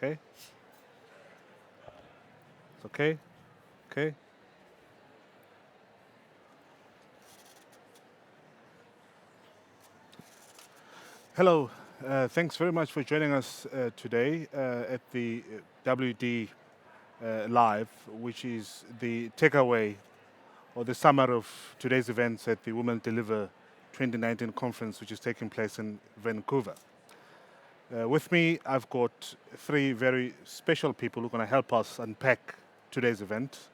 Okay? It's okay? Okay? Hello. Thanks very much for joining us today at the WD Live, which is the takeaway or the summary of today's events at the Women Deliver 2019 conference, which is taking place in Vancouver. With me, I've got three very special people who are going to help us unpack today's event.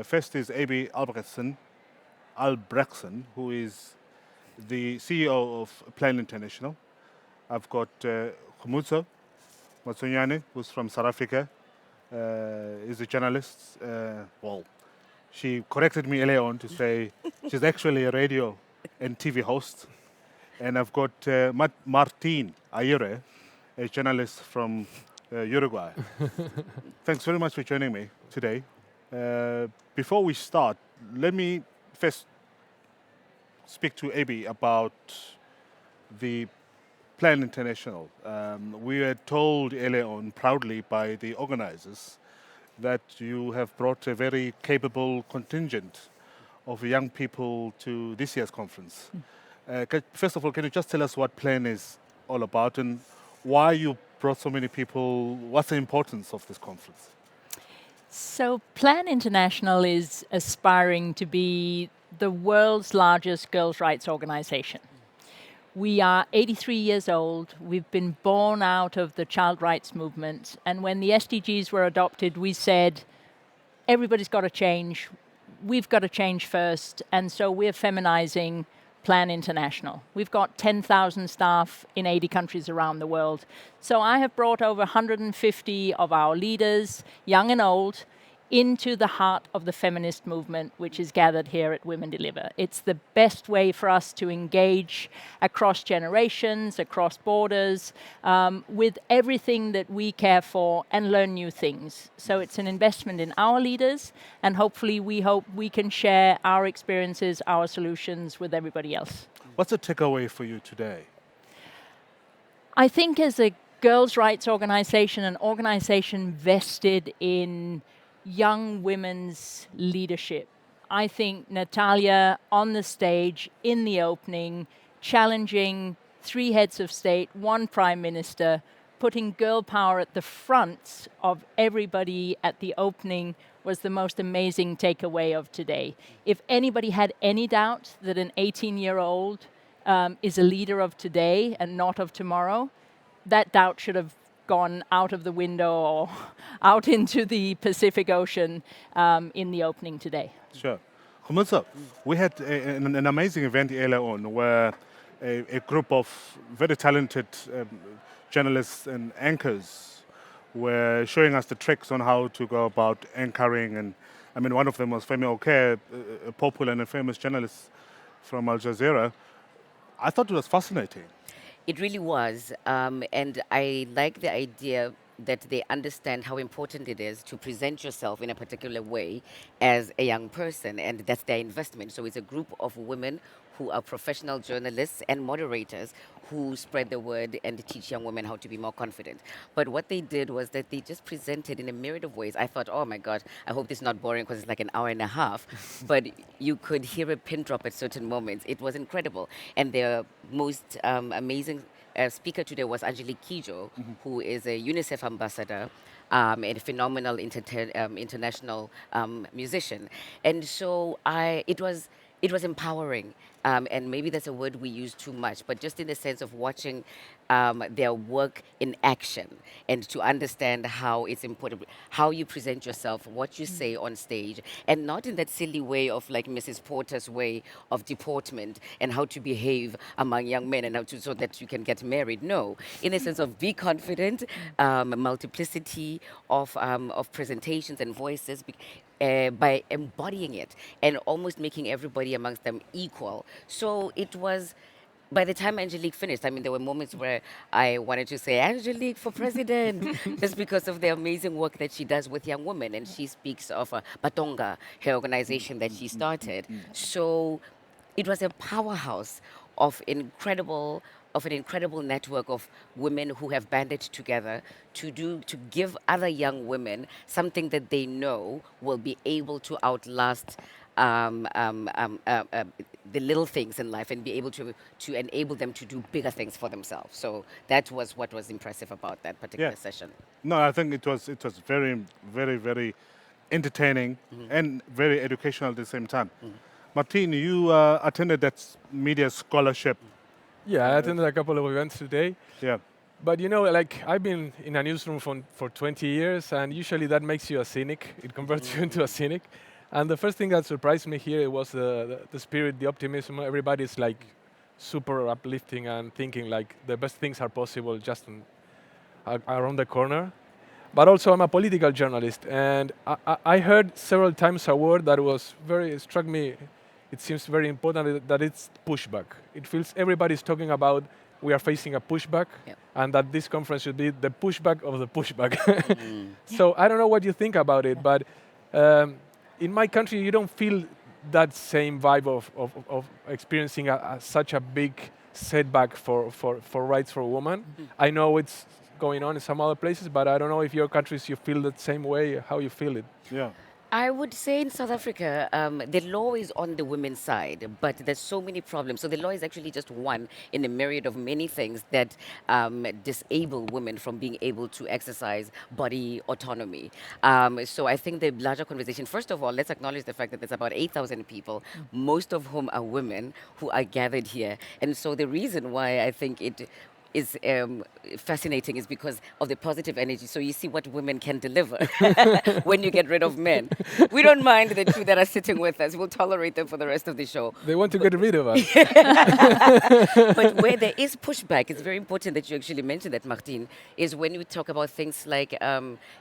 First is AB Albrectsen, who is the CEO of Plan International. I've got Kgomotso Matsunyane, who's from South Africa, is a journalist. She corrected me earlier on to say she's actually a radio and TV host. And I've got Martin Aguirre, a journalist from Uruguay. Thanks very much for joining me today. Before we start, let me first speak to AB about the Plan International. We were told earlier on, proudly by the organizers, that you have brought a very capable contingent of young people to this year's conference. First of all, can you just tell us what Plan is all about and why you brought so many people? What's the importance of this conference? So Plan International is aspiring to be the world's largest girls' rights organization. We are 83 years old. We've been born out of the child rights movement. And when the SDGs were adopted, we said, everybody's got to change. We've got to change first. And so we're feminizing Plan International. We've got 10,000 staff in 80 countries around the world. So I have brought over 150 of our leaders, young and old, into the heart of the feminist movement, which is gathered here at Women Deliver. It's the best way for us to engage across generations, across borders, with everything that we care for and learn new things. So it's an investment in our leaders, and hopefully we hope we can share our experiences, our solutions with everybody else. What's the takeaway for you today? I think as a girls' rights organization, an organization vested in young women's leadership. I think Natalia on the stage in the opening, challenging 3 heads of state, 1 prime minister, putting girl power at the front of everybody at the opening was the most amazing takeaway of today. If anybody had any doubt that an 18-year-old is a leader of today and not of tomorrow, that doubt should have gone out of the window or out into the Pacific Ocean in the opening today. Sure. Kgomotso, we had an amazing event earlier on where a group of very talented journalists and anchors were showing us the tricks on how to go about anchoring. And I mean, one of them was Femi Oke, a popular and a famous journalist from Al Jazeera. I thought it was fascinating. It really was. And I like the idea that they understand how important it is to present yourself in a particular way as a young person, and that's their investment. So it's a group of women who are professional journalists and moderators who spread the word and teach young women how to be more confident. But what they did was that they just presented in a myriad of ways. I thought, oh my God, I hope this is not boring because it's like an hour and a half. But you could hear a pin drop at certain moments. It was incredible. And their most amazing speaker today was Angelique Kidjo, who is a UNICEF ambassador and a phenomenal international musician. And so it was empowering. And maybe that's a word we use too much, but just in the sense of watching their work in action and to understand how it's important, how you present yourself, what you say on stage, and not in that silly way of like Mrs. Porter's way of deportment and how to behave among young men and how to so that you can get married. No, in a sense of be confident, multiplicity of presentations and voices. By embodying it and almost making everybody amongst them equal. So it was, by the time Angelique finished, I mean, there were moments where I wanted to say, Angelique for president, just because of the amazing work that she does with young women. And she speaks of Batonga, her organization that she started. So it was a powerhouse of incredible of an incredible network of women who have banded together to give other young women something that they know will be able to outlast um, um, um, uh, uh, the little things in life and be able to enable them to do bigger things for themselves. So that was what was impressive about that particular Yeah. session. No, I think it was very, very, very entertaining and very educational at the same time. Martin, you attended that media scholarship. Yeah, I attended a couple of events today. Yeah. But you know, like I've been in a newsroom for 20 years, and usually that makes you a cynic. It converts you into a cynic. And the first thing that surprised me here was the spirit, the optimism. Everybody's like super uplifting and thinking like the best things are possible just around the corner. But also, I'm a political journalist, and I heard several times a word that was very struck me. It seems very important that it's pushback. It feels everybody's talking about we are facing a pushback, Yep. and that this conference should be the pushback of the pushback. So I don't know what you think about it, but in my country, you don't feel that same vibe of experiencing such a big setback for rights for women. I know it's going on in some other places, but I don't know if your countries you feel the same way, how you feel it. Yeah. I would say in South Africa, the law is on the women's side, but there's so many problems. So the law is actually just one in a myriad of many things that disable women from being able to exercise body autonomy. So I think the larger conversation, first of all, let's acknowledge the fact that there's about 8,000 people, most of whom are women, who are gathered here. And so the reason why I think it is fascinating is because of the positive energy. So you see what women can deliver when you get rid of men. We don't mind the two that are sitting with us. We'll tolerate them for the rest of the show. They want to get rid of us. But where there is pushback, it's very important that you actually mention that, Martin, is when we talk about things like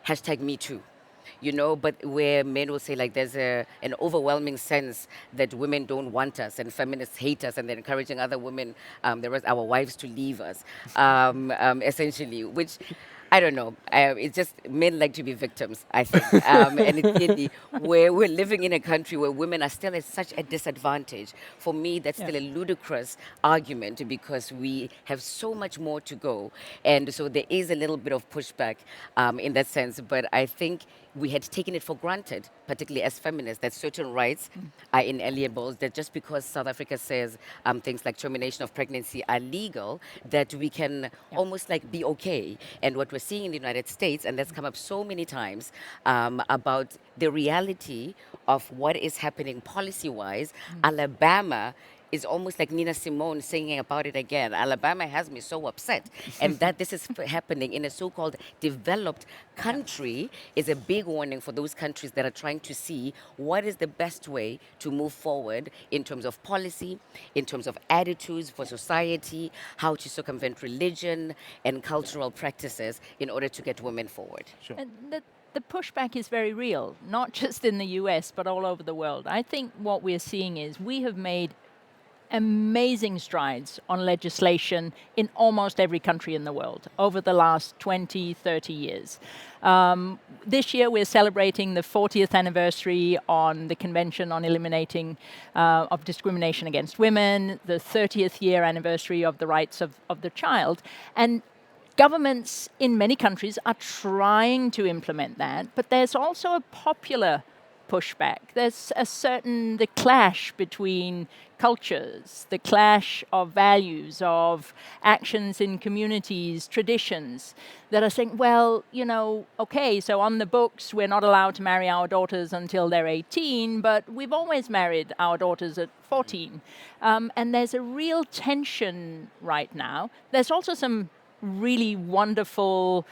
hashtag Me Too. You know, but where men will say like there's an overwhelming sense that women don't want us and feminists hate us and they're encouraging other women, our wives to leave us, essentially, which I don't know. It's just men like to be victims, I think. And it's really where we're living in a country where women are still at such a disadvantage. For me, that's still a ludicrous argument because we have so much more to go. And so there is a little bit of pushback in that sense. But I think we had taken it for granted, particularly as feminists, that certain rights are inalienable, that just because South Africa says things like termination of pregnancy are legal, that we can almost like be okay. And what we're seeing in the United States, and that's come up so many times, about the reality of what is happening policy-wise, Alabama is almost like Nina Simone singing about it again. Alabama has me so upset. And that this is happening in a so-called developed country is a big warning for those countries that are trying to see what is the best way to move forward in terms of policy, in terms of attitudes for society, how to circumvent religion and cultural practices in order to get women forward. Sure. And the pushback is very real, not just in the US, but all over the world. I think what we're seeing is we have made amazing strides on legislation in almost every country in the world over the last 20, 30 years. This year we're celebrating the 40th anniversary on the Convention on Eliminating of Discrimination Against Women, the 30th year anniversary of the rights of the child. And governments in many countries are trying to implement that, but there's also a popular pushback. There's the clash between cultures, the clash of values, of actions in communities, traditions that are saying, well, okay, so on the books, we're not allowed to marry our daughters until they're 18, but we've always married our daughters at 14. And there's a real tension right now. There's also some really wonderful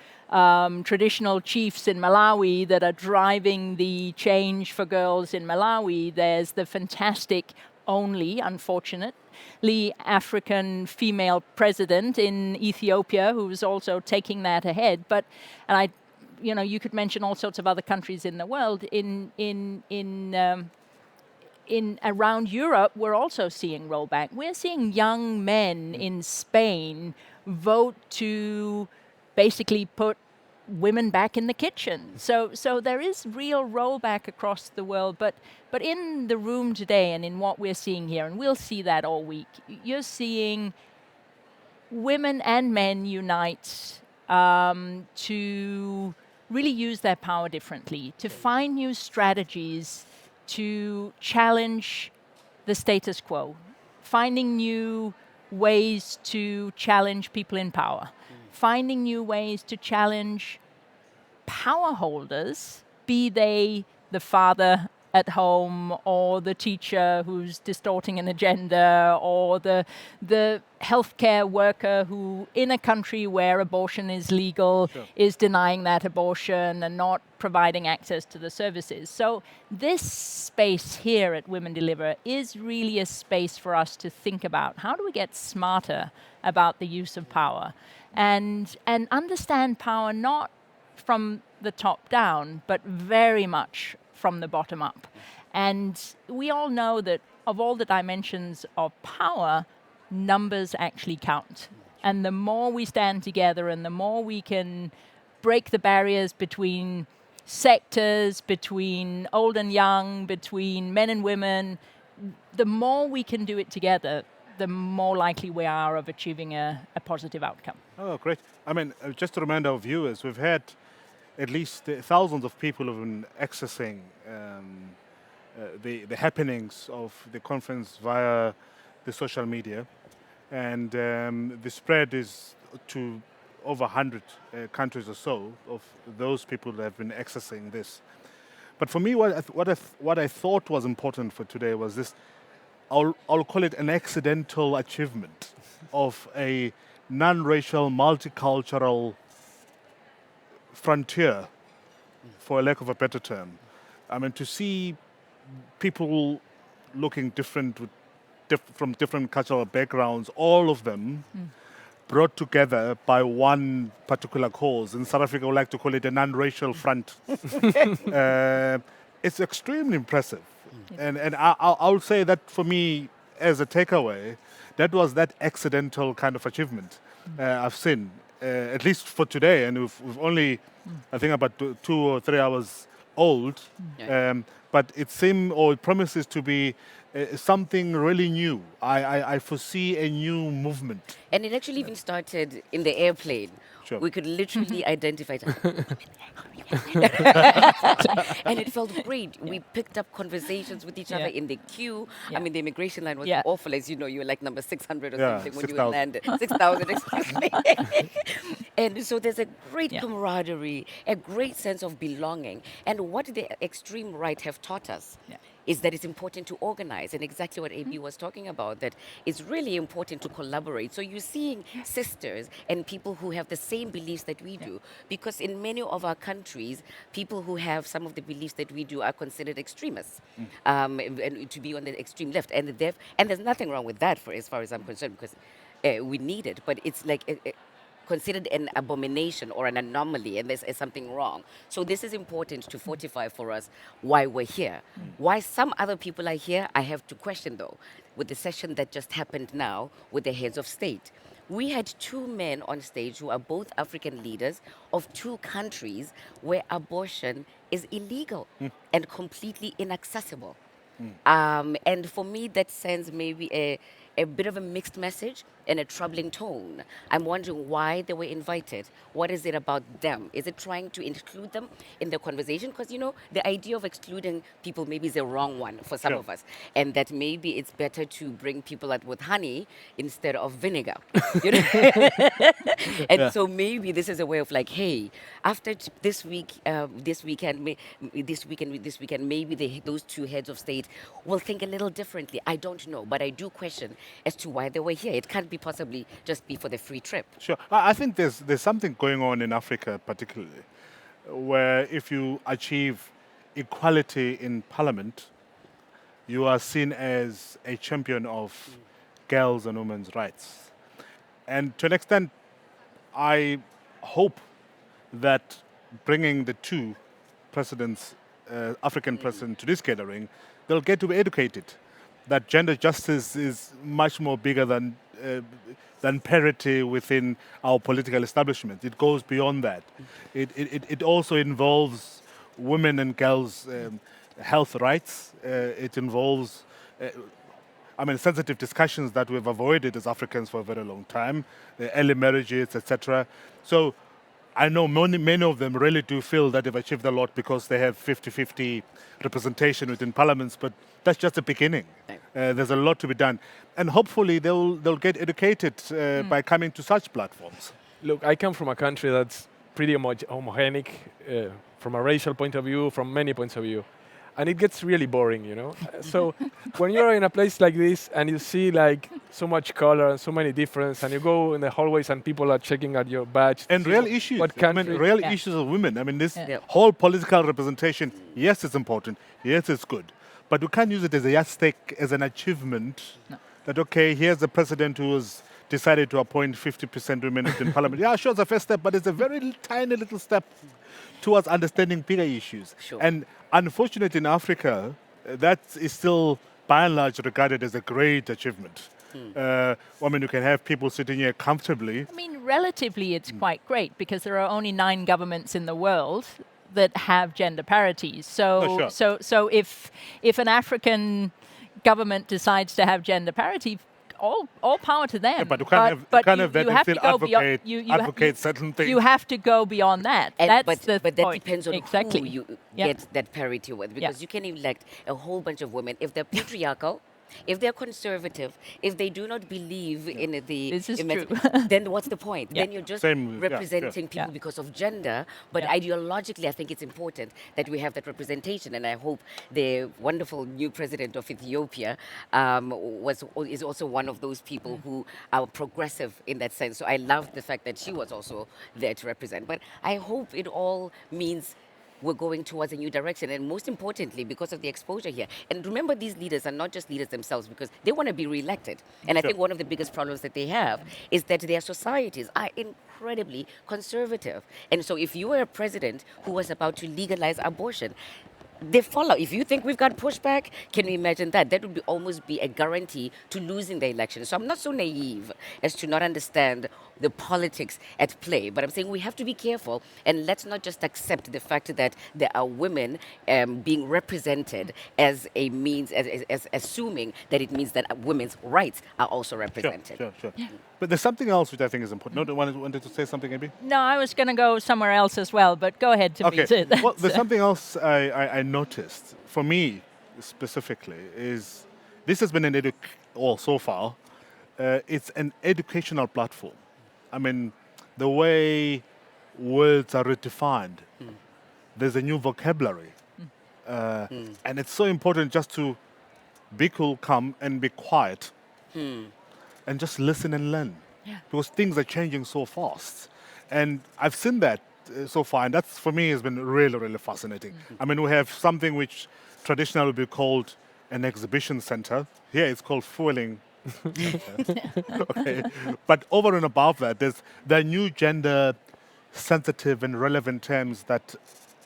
traditional chiefs in Malawi that are driving the change for girls in Malawi. There's the fantastic, unfortunately, African female president in Ethiopia who's also taking that ahead. You could mention all sorts of other countries in the world. In around Europe, we're also seeing rollback. We're seeing young men in Spain vote to basically put women back in the kitchen. So there is real rollback across the world. But in the room today and in what we're seeing here, and we'll see that all week, you're seeing women and men unite to really use their power differently, to find new strategies to challenge the status quo, finding new ways to challenge people in power, finding new ways to challenge power holders, be they the father at home or the teacher who's distorting an agenda or the healthcare worker who in a country where abortion is legal is denying that abortion and not providing access to the services. So this space here at Women Deliver is really a space for us to think about how do we get smarter about the use of power and understand power not from the top down, but very much from the bottom up. And we all know that of all the dimensions of power, numbers actually count. And the more we stand together and the more we can break the barriers between sectors, between old and young, between men and women, the more we can do it together, the more likely we are of achieving a positive outcome. Oh, great. I mean, just to remind our viewers, we've had at least thousands of people have been accessing the happenings of the conference via the social media. And the spread is to over 100 countries or so of those people that have been accessing this. But for me, what I thought was important for today was this, I'll call it an accidental achievement of a non-racial, multicultural frontier, for a lack of a better term. I mean, to see people looking different from different cultural backgrounds, all of them brought together by one particular cause. In South Africa, we like to call it a non-racial front. It's extremely impressive. And I'll say that for me, as a takeaway, that was that accidental kind of achievement I've seen, at least for today. And we've only, I think, about 2 or 3 hours old. But it seems, or it promises to be something really new. I foresee a new movement. And it actually even started in the airplane. Sure. We could literally identify it. And it felt great. We picked up conversations with each other in the queue. I mean, the immigration line was awful. As you know, you were like number 600 or something when 6, you would land. 6,000, excuse me. And so there's a great camaraderie, a great sense of belonging. And what the extreme right have taught us is that it's important to organize, and exactly what AB was talking about, that it's really important to collaborate. So you're seeing sisters and people who have the same beliefs that we do, because in many of our countries, people who have some of the beliefs that we do are considered extremists, and to be on the extreme left. And there's nothing wrong with that, as far as I'm concerned, because we need it, but it's like considered an abomination or an anomaly, and there's something wrong. So this is important to fortify for us why we're here. Why some other people are here, I have to question, though, with the session that just happened now with the heads of state. We had 2 men on stage who are both African leaders of 2 countries where abortion is illegal and completely inaccessible. And for me, that sends maybe a bit of a mixed message and a troubling tone. I'm wondering why they were invited. What is it about them? Is it trying to include them in the conversation? Because, you know, the idea of excluding people maybe is the wrong one for some of us. And that maybe it's better to bring people out with honey instead of vinegar. You know? And so maybe this is a way of like, hey, after this weekend, maybe those 2 heads of state will think a little differently. I don't know, but I do question as to why they were here. It can't be possibly just be for the free trip. Sure. I think there's something going on in Africa particularly, where if you achieve equality in parliament, you are seen as a champion of girls' and women's rights. And to an extent, I hope that bringing the 2 presidents, African presidents, to this gathering, they'll get to be educated that gender justice is much more bigger than parity within our political establishment. It goes beyond that. It also involves women and girls' health rights. It involves sensitive discussions that we've avoided as Africans for a very long time, the early marriages, etc. So I know many of them really do feel that they've achieved a lot because they have 50-50 representation within parliaments, but that's just the beginning. There's a lot to be done. And hopefully they'll get educated by coming to such platforms. Look, I come from a country that's pretty homogenic from a racial point of view, from many points of view. And it gets really boring, you know. So when you're in a place like this and you see like so much color and so many difference, and you go in the hallways and people are checking at your badge and real issues. What country? Real issues of women. This whole political representation. Yes, it's important. Yes, it's good, but we can't use it as a yardstick, as an achievement. No. That okay, here's the president who has decided to appoint 50% women in parliament. Yeah, sure, it's a first step, but it's a very tiny little step towards understanding bigger issues. Sure. And unfortunately in Africa, that is still by and large regarded as a great achievement. You can have people sitting here comfortably. Relatively it's quite great because there are only 9 governments in the world that have gender parity. So, so if an African government decides to have gender parity, all power to them. Yeah, but you can't have that and still advocate certain things. You have to go beyond that. But that depends on who you get that parity with, because you can elect a whole bunch of women. If they're patriarchal, if they're conservative, if they do not believe in the... This is true. Then what's the point? Then you're just representing people because of gender. But ideologically, I think it's important that we have that representation. And I hope the wonderful new president of Ethiopia is also one of those people who are progressive in that sense. So I love the fact that she was also there to represent. But I hope it all means we're going towards a new direction, and most importantly, because of the exposure here. And remember, these leaders are not just leaders themselves because they want to be re-elected. And I think one of the biggest problems that they have is that their societies are incredibly conservative. And so if you were a president who was about to legalize abortion, they follow. If you think we've got pushback, can you imagine that? That would almost be a guarantee to losing the election. So I'm not so naive as to not understand the politics at play. But I'm saying we have to be careful, and let's not just accept the fact that there are women being represented as a means, as assuming that it means that women's rights are also represented. Sure. Yeah. But there's something else which I think is important. No, wanted to say something, Abby? No, I was going to go somewhere else as well, but go ahead, Thembisa. Okay. Well, there's something else I noticed, for me specifically, is this has been so far, it's an educational platform. The way words are redefined, there's a new vocabulary. And it's so important just to be cool, calm, and be quiet. And just listen and learn. Yeah. Because things are changing so fast. And I've seen that so far, and that for me has been really, really fascinating. We have something which traditionally would be called an exhibition center. Here it's called fueling. Okay. But over and above that, there are new gender sensitive and relevant terms that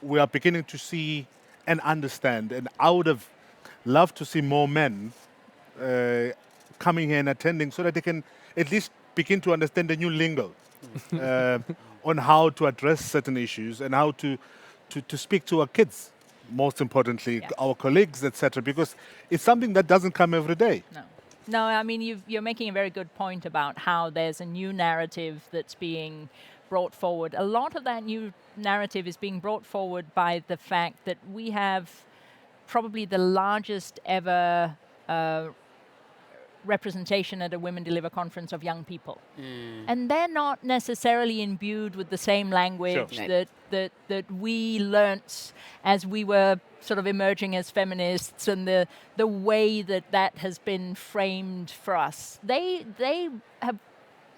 we are beginning to see and understand. And I would have loved to see more men coming here and attending so that they can at least begin to understand the new lingo on how to address certain issues and how to speak to our kids, most importantly, our colleagues, etc., because it's something that doesn't come every day. No, you're making a very good point about how there's a new narrative that's being brought forward. A lot of that new narrative is being brought forward by the fact that we have probably the largest ever representation at a Women Deliver conference of young people. And they're not necessarily imbued with the same language that we learnt as we were sort of emerging as feminists, and the way that has been framed for us. They have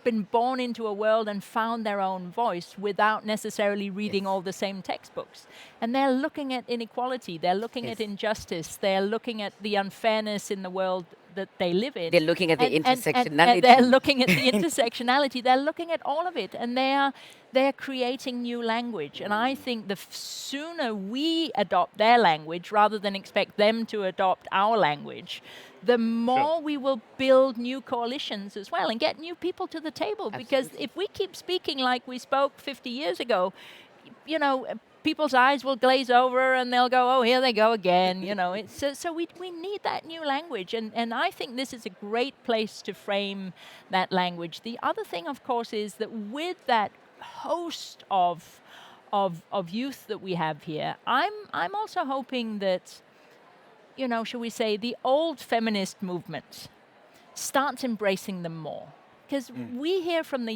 been born into a world and found their own voice without necessarily reading all the same textbooks. And they're looking at inequality, they're looking at injustice, they're looking at the unfairness in the world that they live in. They're looking at the intersectionality. And they're looking at the intersectionality. They're looking at all of it, and they're creating new language. And I think the sooner we adopt their language rather than expect them to adopt our language, the more we will build new coalitions as well and get new people to the table. Absolutely. Because if we keep speaking like we spoke 50 years ago, people's eyes will glaze over and they'll go, oh, here they go again. So we need that new language. And I think this is a great place to frame that language. The other thing, of course, is that with that host of youth that we have here, I'm also hoping that, shall we say, the old feminist movement starts embracing them more. Because we hear from the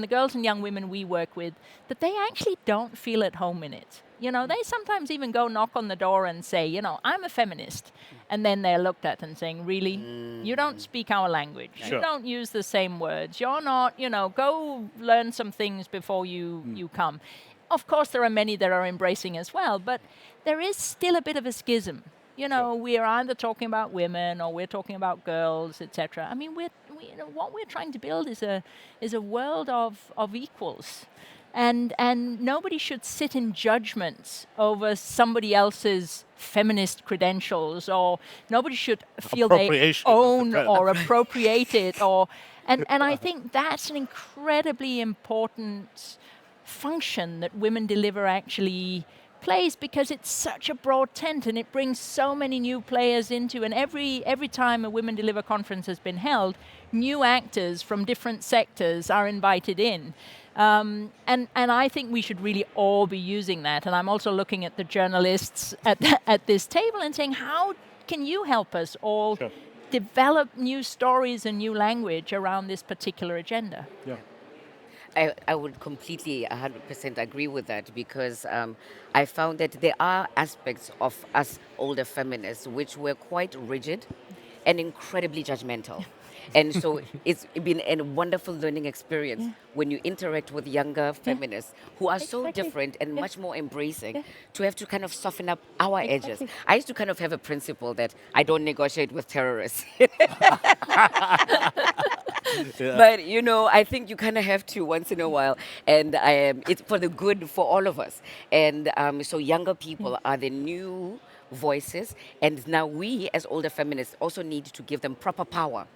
girls and young women we work with that they actually don't feel at home in it. They sometimes even go knock on the door and say, I'm a feminist. And then they're looked at and saying, really? You don't speak our language. Sure. You don't use the same words. You're not, go learn some things before you come. Of course, there are many that are embracing as well, but there is still a bit of a schism. We are either talking about women or we're talking about girls, etc. I mean, what we're trying to build is a world of equals. And nobody should sit in judgment over somebody else's feminist credentials, or nobody should feel they own or appropriate it. And I think that's an incredibly important function that Women Deliver actually plays, because it's such a broad tent and it brings so many new players into, and every time a Women Deliver conference has been held, new actors from different sectors are invited in. And I think we should really all be using that. And I'm also looking at the journalists at this table and saying, how can you help us all develop new stories and new language around this particular agenda? Yeah. I would completely 100% agree with that, because I found that there are aspects of us older feminists which were quite rigid and incredibly judgmental. And so it's been a wonderful learning experience when you interact with younger feminists who are so different and much more embracing, to have to kind of soften up our edges. I used to kind of have a principle that I don't negotiate with terrorists. But, I think you kind of have to once in a while. And it's for the good for all of us. And so younger people are the new voices, and now we as older feminists also need to give them proper power,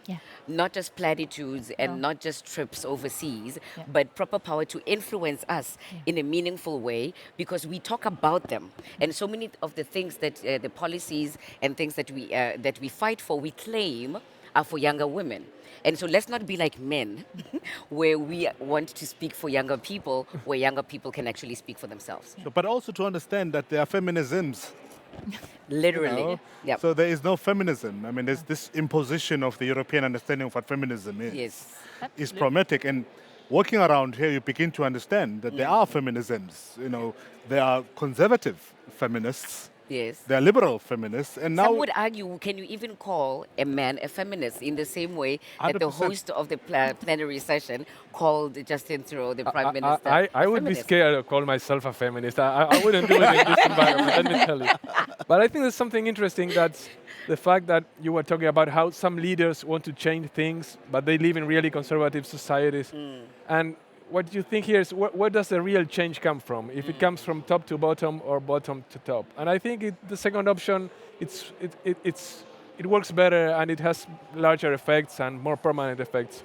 not just platitudes and not just trips overseas, but proper power to influence us in a meaningful way, because we talk about them. And so many of the things that the policies and things that we fight for, we claim are for younger women. And so let's not be like men, where we want to speak for younger people, where younger people can actually speak for themselves. But also to understand that there are feminisms. Literally. Yep. So there is no feminism. I mean, there's this imposition of the European understanding of what feminism is. Yes. Is problematic. And walking around here, you begin to understand that there are feminisms. There are conservative feminists. Yes. There are liberal feminists. And now some would argue, can you even call a man a feminist, in the same way that the 100%. host of the plenary session called Justin Trudeau, the Prime Minister, I would be feminist? scared to call myself a feminist. I wouldn't do it in this environment, let me tell you. But I think there's something interesting, that's the fact that you were talking about how some leaders want to change things, but they live in really conservative societies. And what you think here is, where does the real change come from? If it comes from top to bottom or bottom to top. And I think the second option, it works better and it has larger effects and more permanent effects.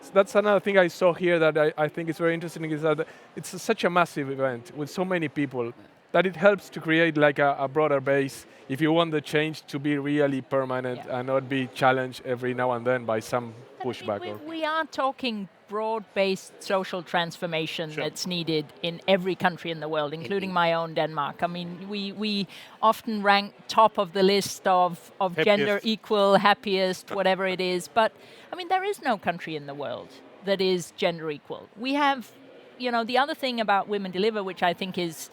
So that's another thing I saw here that I think is very interesting, is that it's such a massive event with so many people that it helps to create like a broader base if you want the change to be really permanent and not be challenged every now and then by some pushback. We are talking broad-based social transformation that's needed in every country in the world, including my own Denmark. I mean, we often rank top of the list of gender equal, happiest, whatever it is. But, I mean, there is no country in the world that is gender equal. We have, the other thing about Women Deliver, which I think is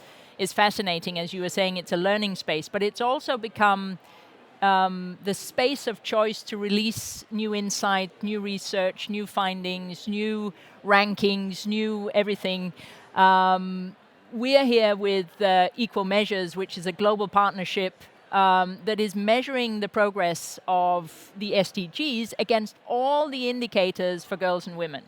fascinating, as you were saying, it's a learning space, but it's also become the space of choice to release new insight, new research, new findings, new rankings, new everything. We're here with Equal Measures, which is a global partnership that is measuring the progress of the SDGs against all the indicators for girls and women.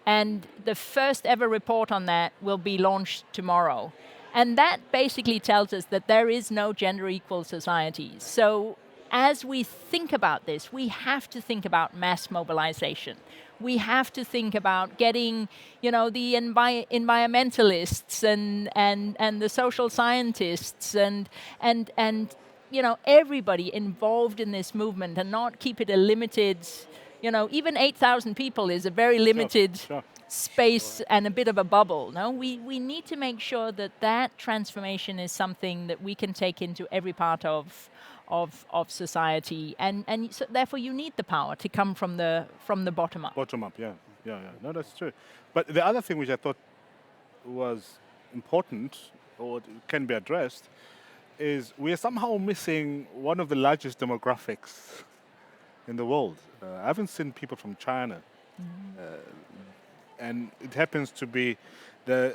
And the first ever report on that will be launched tomorrow. And that basically tells us that there is no gender equal society. So as we think about this, we have to think about mass mobilization. we have to think about getting, the environmentalists and the social scientists and everybody involved in this movement and not keep it a limited, even 8,000 people is a very limited Sure. space and a bit of a bubble. No, we need to make sure that transformation is something that we can take into every part of society, and so therefore you need the power to come from the bottom up. Bottom up, yeah. No, that's true. But the other thing which I thought was important or can be addressed is we are somehow missing one of the largest demographics in the world. I haven't seen people from China, and it happens to be the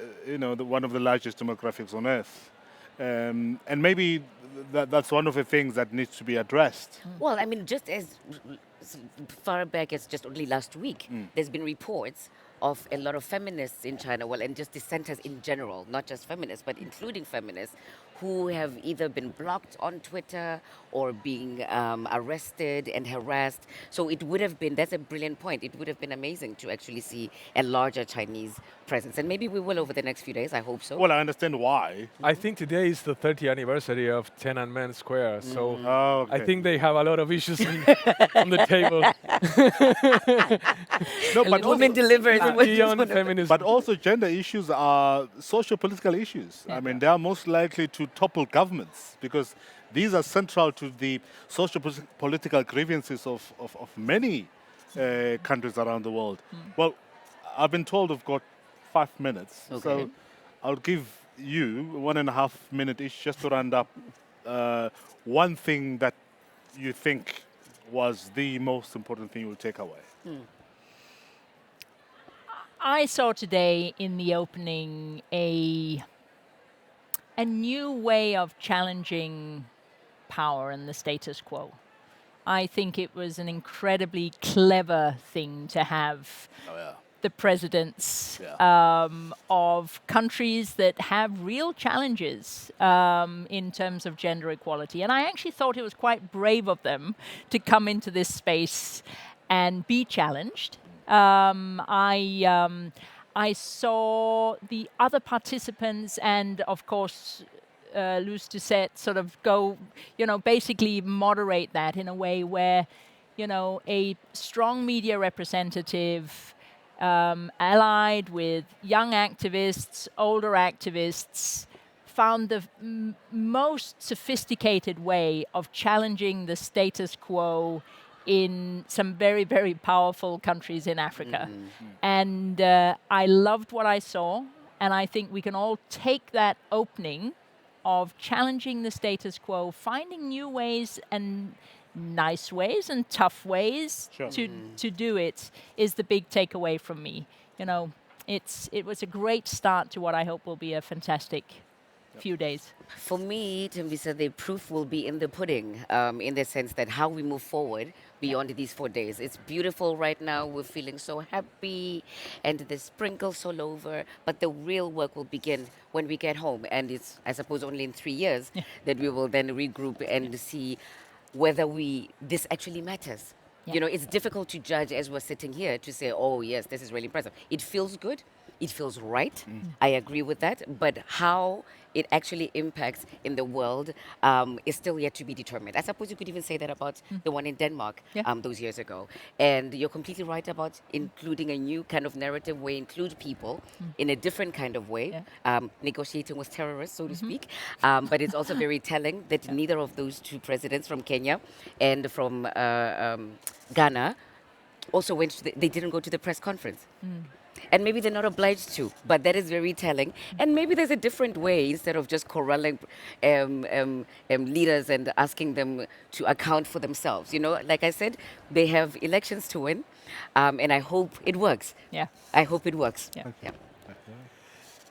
one of the largest demographics on earth, and maybe that's one of the things that needs to be addressed. Well, I mean, just as far back as just only last week, there's been reports of a lot of feminists in China, well, and just dissenters in general, not just feminists, but including feminists, who have either been blocked on Twitter or being arrested and harassed. So it would have been, that's a brilliant point, it would have been amazing to actually see a larger Chinese presence. And maybe we will over the next few days, I hope so. Well, I understand why. I think today is the 30th anniversary of Tiananmen Square, so Oh, okay. I think they have a lot of issues on the table. No, but Women delivers. Beyond feminism. But also gender issues are socio-political issues. I mean, they are most likely to topple governments because these are central to the socio-political grievances of many countries around the world. Well, I've been told I've got 5 minutes, Okay. so I'll give you 1.5 minutes each just to round up one thing that you think was the most important thing you'll take away. I saw today in the opening a new way of challenging power and the status quo. I think it was an incredibly clever thing to have the presidents of countries that have real challenges in terms of gender equality. And I actually thought it was quite brave of them to come into this space and be challenged. I saw the other participants and, of course, Luz Doucette sort of go, basically moderate that in a way where, a strong media representative allied with young activists, older activists, found the most sophisticated way of challenging the status quo in some very, very powerful countries in Africa. And I loved what I saw, and I think we can all take that opening of challenging the status quo, finding new ways and nice ways and tough ways to do it, is the big takeaway from me. It was a great start to what I hope will be a fantastic few days. For me, Thembisa, the proof will be in the pudding, in the sense that how we move forward beyond these 4 days. It's beautiful right now. We're feeling so happy, and the sprinkles all over. But the real work will begin when we get home, and it's, I suppose, only in 3 years that we will then regroup and see whether this actually matters. Yeah. It's difficult to judge as we're sitting here to say, oh yes, this is really impressive. It feels good. It feels right. I agree with that. But how it actually impacts in the world is still yet to be determined. I suppose you could even say that about the one in Denmark those years ago. And you're completely right about including a new kind of narrative where include people in a different kind of way, negotiating with terrorists, so to speak. But it's also very telling that neither of those two presidents from Kenya and from Ghana also they didn't go to the press conference. And maybe they're not obliged to, but that is very telling. And maybe there's a different way, instead of just corralling leaders and asking them to account for themselves. Like I said, they have elections to win, and I hope it works. Yeah. I hope it works. Yeah.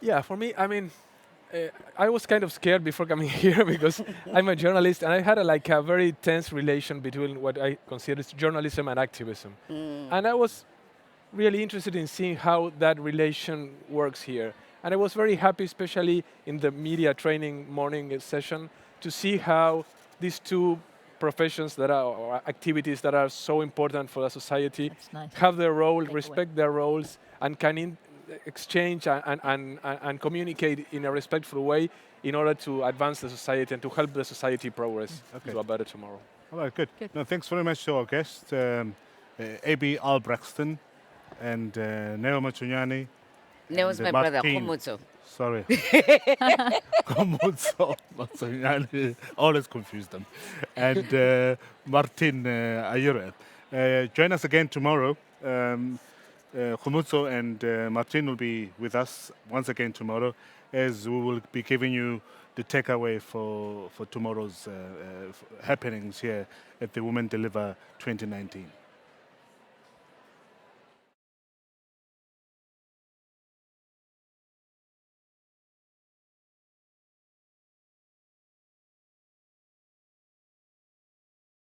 Yeah, for me, I mean, I was kind of scared before coming here because I'm a journalist, and I had a very tense relation between what I consider journalism and activism. And I was really interested in seeing how that relation works here. And I was very happy, especially in the media training morning session, to see how these two professions that are, or activities that are so important for the society, That's nice. have their role, Takeaway. respect their roles, and can exchange and communicate in a respectful way in order to advance the society and to help the society progress Okay. to a better tomorrow. All right, good. Good. No, thanks very much to our guests, AB Albrectsen and Neo Matsunyane. That was and my brother, Martin. Kgomotso. Sorry. Kgomotso Matsunyane. Always confuse them. And Martin Aguirre. Join us again tomorrow. Kgomotso and Martin will be with us once again tomorrow, as we will be giving you the takeaway for tomorrow's happenings here at the Women Deliver 2019.